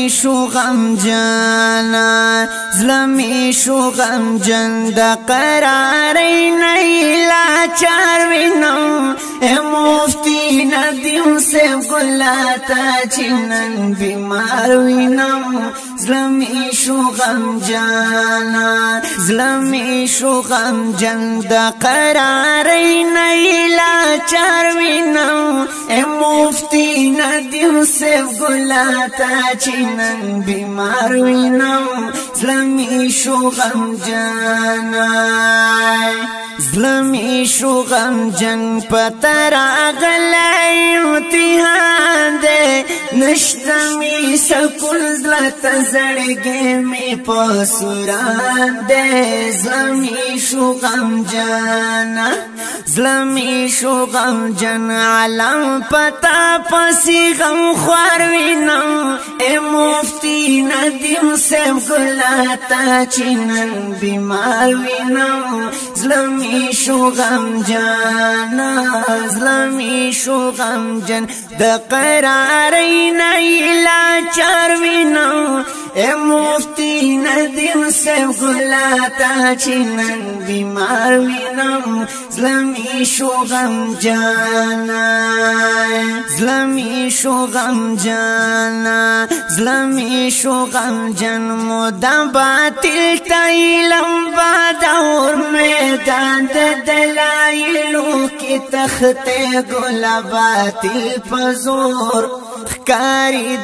زلمی شو غم جانا زلمی شو غم جن دا قراری نیلا چار وینم اے مفتی ندیم سے گلاتا چنن بیمار وینم زلمی شو غم جانا زلمی شو غم جن دا قراری نیلا چار وینم اے مفتی ندیم سے گلاتا چنن بیمار وینم زلمی شو غم جانا زلمی شو غم جن پترا غلی امتحان دے نشتمی سکل زلت زڑگے میں پسوران دے زلمی شو غم جانا زلمی شو غم جن علم پتا پسی غم خوار وینم اے مفتی ندیم سے گلاتا چنن بیمار وینم زلمی شو غم جانا زلمی شو غم جن د قراری نیلا چار وینم اے مفتی ندیم سے گلاتا چنن بیمار وینم زلمی شو غم جانا زلمی شو غم جانا زلمی شو غم جن مدام باطل تایلم بادور میدان دلائلو کی تختے گلا باطل پزور خکاری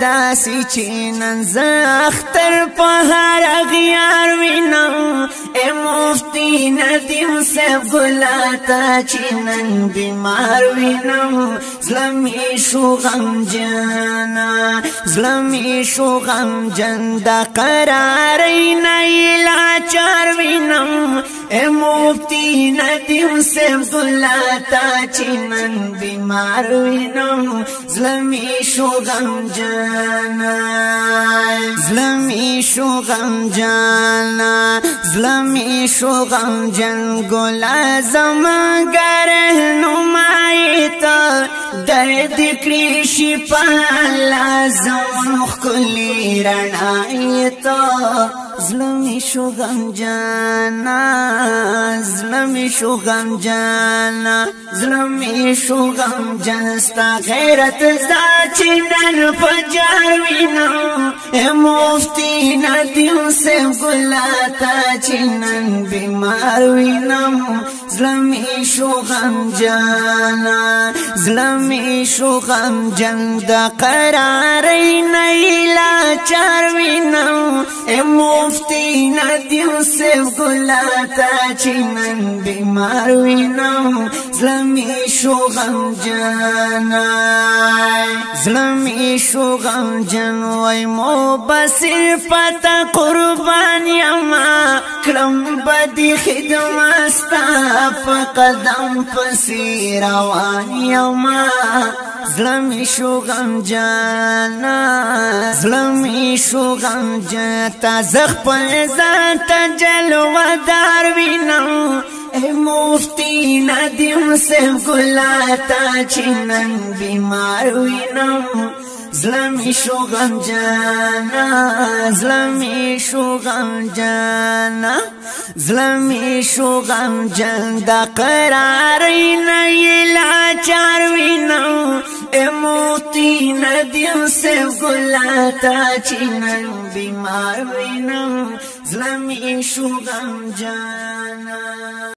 داسی چی ننز اختر پہار اغیار وینم اے مفتی ندیم سے گلاتا چنن بیمار وینم زلمی شو غم جانا زلمی شو غم جن دا قراری نیلا چار وینم اے مفتی ندیم سے گلاتا چنن بیمار وینم زلمی شو غم جانا زلمی شو غم جانا زلمی شو غم جن گلا زمان گره نمائی تا درد کریشی پالا زمان کلی رنائی تا زلمی شو غم جانا زلمی شو غم جانا زلمی شو غم جن ستا غیرت زدا چنن پجار وینم اے مفتی ندیم سے گلاتا چنن بیمار وینم زلمی شو غم جانا زلمی شو غم جن دا قراری نیلا چار وینم اے مفتی ندیم سے گلاتا چنن بیمار وینم زلمی شو غم جانا زلمی شو غم جن وی مبصر پتا قربان یما کرم بدی خدمستا پا قدم پسی روان یما زلمی شو غم جانا زلمی شو غم جانا تا زخ پنزان تا جلوہ دار وینم اے مفتی ندیم سے گلاتا چنن بیمار وینم زلمی شو غم جانا زلمی شو غم جانا زلمی شو غم جن دا قراری نیلا چار وینم اے مفتی ندیم سے گلاتا چنن بیمار وینم زلمی شو غم جانا